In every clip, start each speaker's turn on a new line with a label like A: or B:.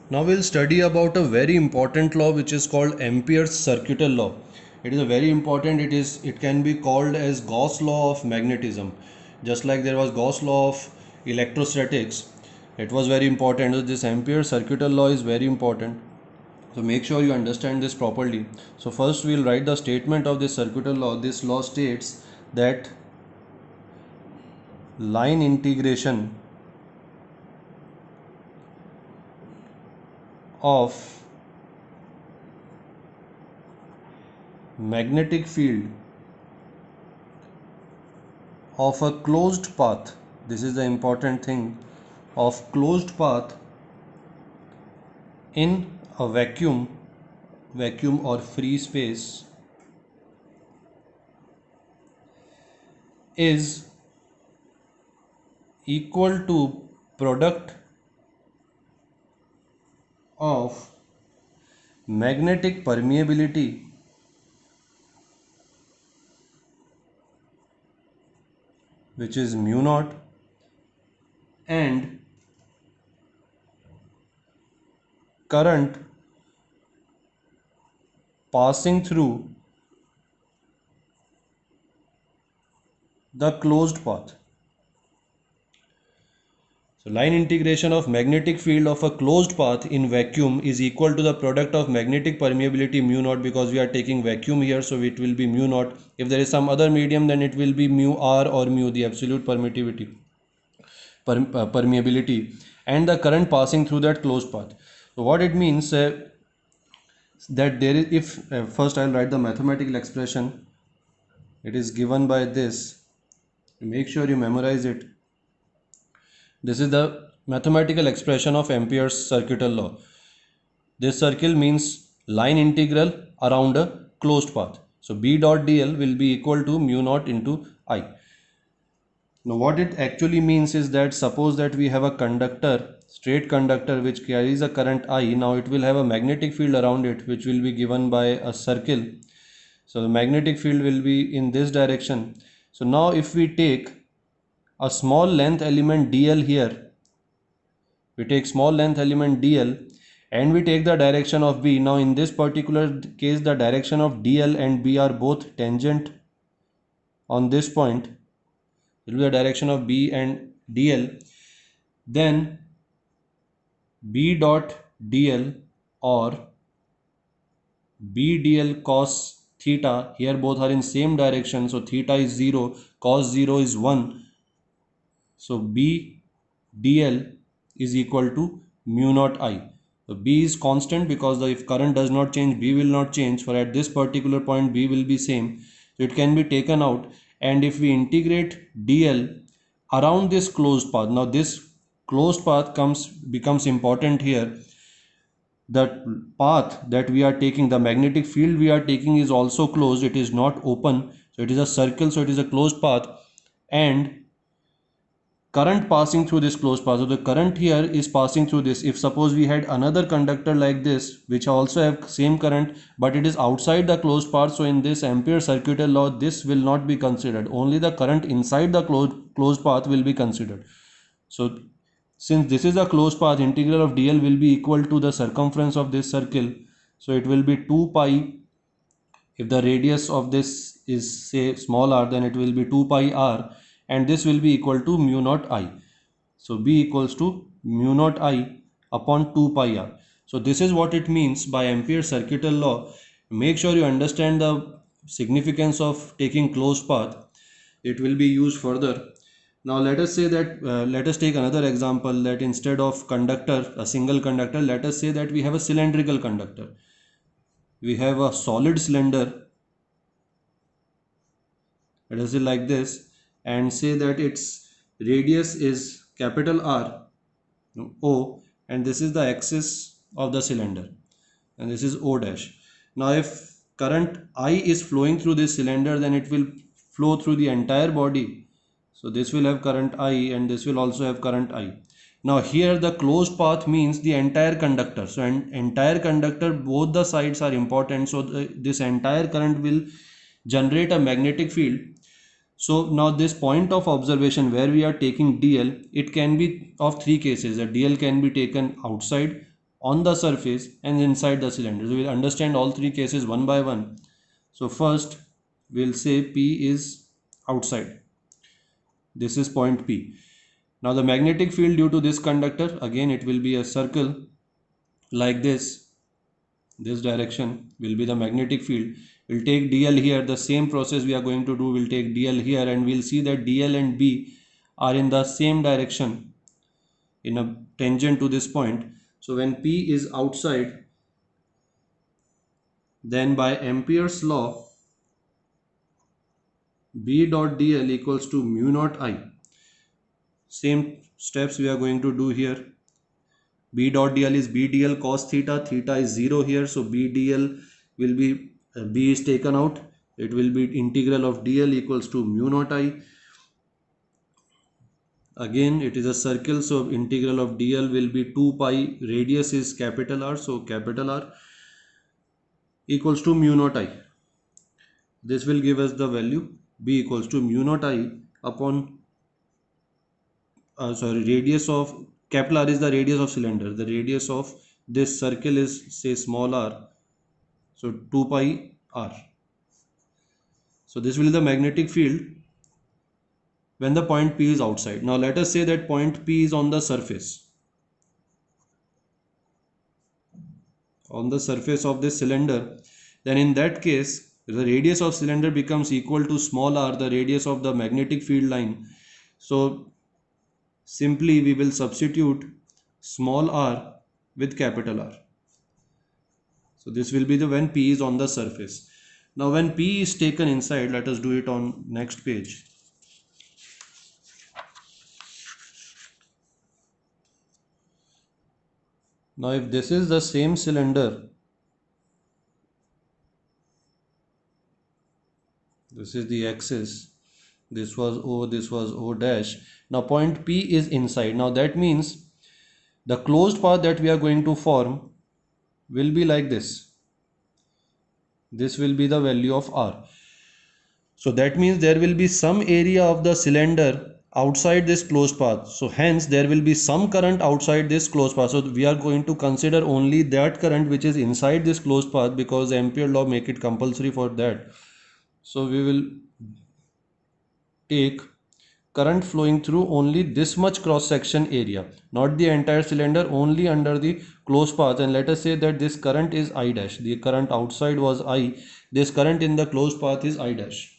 A: Now we'll study about a very important law which is called Ampere's circuital law. It is a very important, it can be called as Gauss law of magnetism. Just like there was Gauss law of electrostatics, it was very important. So this Ampere's circuital law is very important. So make sure you understand this properly. So first we'll write the statement of this circuital law. This law states that line integration of magnetic field of a closed path, this is the important thing, of closed path in a vacuum or free space is equal to product of magnetic permeability which is mu naught and current passing through the closed path. So line integration of magnetic field of a closed path in vacuum is equal to the product of magnetic permeability mu naught, because we are taking vacuum here, so it will be mu naught. If there is some other medium, then it will be mu r or mu, the absolute permittivity, permeability, and the current passing through that closed path. So what it means that there is, if first I'll write the mathematical expression. It is given by this. Make sure you memorize it. This is the mathematical expression of Ampere's circuital law. This circle means line integral around a closed path. So B dot dl will be equal to mu naught into I. Now what it actually means is that suppose that we have a conductor, straight conductor, which carries a current I. Now it will have a magnetic field around it which will be given by a circle. So the magnetic field will be in this direction. So now if we take a small length element dl here, we take small length element dl and we take the direction of B. Now in this particular case, the direction of dl and B are both tangent on this point. It will be the direction of B and dl. Then B dot dl or B dl cos theta, here both are in same direction, so theta is 0, cos 0 is 1. So B dl is equal to mu naught I. So B is constant because if current does not change, B will not change. For at this particular point, B will be same. So it can be taken out, and if we integrate dl around this closed path, now this closed path becomes important here. The path that we are taking, the magnetic field we are taking, is also closed. It is not open. So it is a circle, so it is a closed path, and current passing through this closed path. So the current here is passing through this. If suppose we had another conductor like this which also have same current, but it is outside the closed path, so in this Ampere circuital law this will not be considered. Only the current inside the closed path will be considered. So since this is a closed path, integral of dl will be equal to the circumference of this circle. So it will be 2 pi. If the radius of this is say small r, then it will be 2 pi r, and this will be equal to mu naught I. So B equals to mu naught I upon 2 pi r. So this is what it means by Ampere's circuital law. Make sure you understand the significance of taking closed path. It will be used further. Now let us say that let us take another example, that instead of conductor, a single conductor, let us say that we have a cylindrical conductor. We have a solid cylinder, let us say like this, and say that its radius is capital R, O, and this is the axis of the cylinder, and this is O dash. Now if current I is flowing through this cylinder, then it will flow through the entire body. So this will have current I and this will also have current I. Now here the closed path means the entire conductor. So entire conductor, both the sides are important. So this entire current will generate a magnetic field. So now this point of observation where we are taking dl, it can be of three cases. The dl can be taken outside, on the surface and inside the cylinder. So we'll understand all three cases one by one. So first we'll say P is outside. This is point P. Now the magnetic field due to this conductor, again it will be a circle like this. This direction will be the magnetic field. We'll take dl here. The same process we are going to do. We'll take dl here and we'll see that dl and B are in the same direction in a tangent to this point. So when P is outside, then by Ampere's law, B dot dl equals to mu naught I. Same steps we are going to do here. B dot dl is B dl cos theta. Theta is 0 here. So B dl will be, B is taken out. It will be integral of dl equals to mu naught I. Again it is a circle, so integral of dl will be 2 pi, radius is capital R, so capital R equals to mu naught I. This will give us the value B equals to mu naught I upon radius of, capital R is the radius of cylinder. The radius of this circle is, say, small r, so 2 pi r. So this will be the magnetic field when the point P is outside. Now let us say that point P is on the surface. On the surface of this cylinder, then in that case the radius of cylinder becomes equal to small r, the radius of the magnetic field line. So simply we will substitute small r with capital R. So this will be the when P is on the surface. Now when P is taken inside, let us do it on next page. Now if this is the same cylinder, this is the axis, this was O, this was O dash. Now point P is inside. Now that means the closed path that we are going to form will be like this. This will be the value of R. So that means there will be some area of the cylinder outside this closed path. So hence there will be some current outside this closed path. So we are going to consider only that current which is inside this closed path, because Ampere law make it compulsory for that. So we will take current flowing through only this much cross section area, not the entire cylinder, only under the closed path. And let us say that this current is I dash. The current outside was I. This current in the closed path is I dash.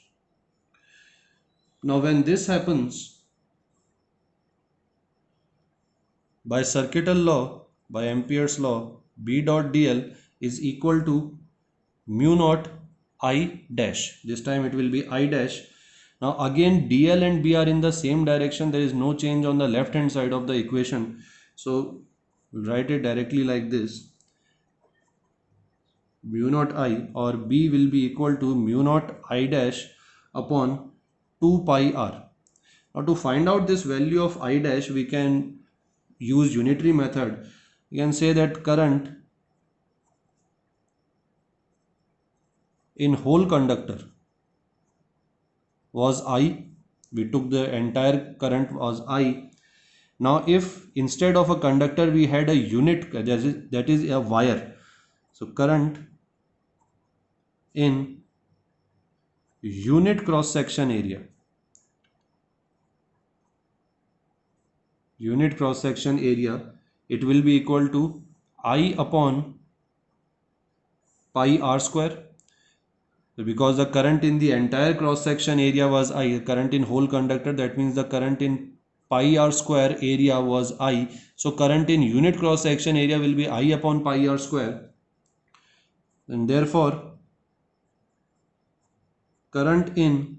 A: Now when this happens, by circuital law, by Ampere's law, B dot dl is equal to mu naught I dash. This time it will be I dash. Now again dl and B are in the same direction. There is no change on the left hand side of the equation. So we'll write it directly like this. Mu naught I, or B will be equal to mu naught I dash upon 2 pi r. Now to find out this value of I dash, we can use unitary method. You can say that current in whole conductor was I. We took the entire current was I. Now if instead of a conductor we had a unit, that is a wire, so current in unit cross section area, it will be equal to I upon pi r square. So because the current in the entire cross section area was I, current in whole conductor, that means the current in pi r square area was I. So current in unit cross section area will be I upon pi r square. And therefore current in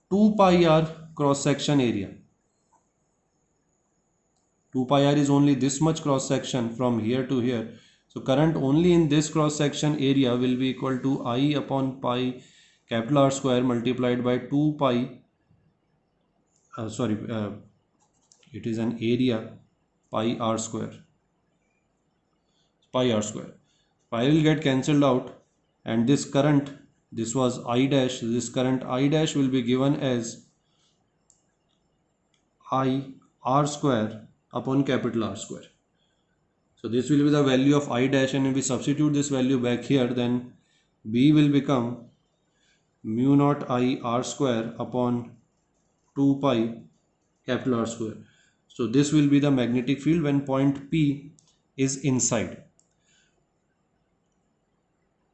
A: 2 pi r cross section area, 2 pi r is only this much cross section from here to here. So current only in this cross section area will be equal to I upon pi capital R square multiplied by 2 pi, it is an area pi r square. Pi r square. Pi will get cancelled out, and this current, this was I dash, this current I dash will be given as I r square upon capital R square. So this will be the value of I dash, and if we substitute this value back here, then B will become mu naught I r square upon 2 pi capital R square. So this will be the magnetic field when point P is inside.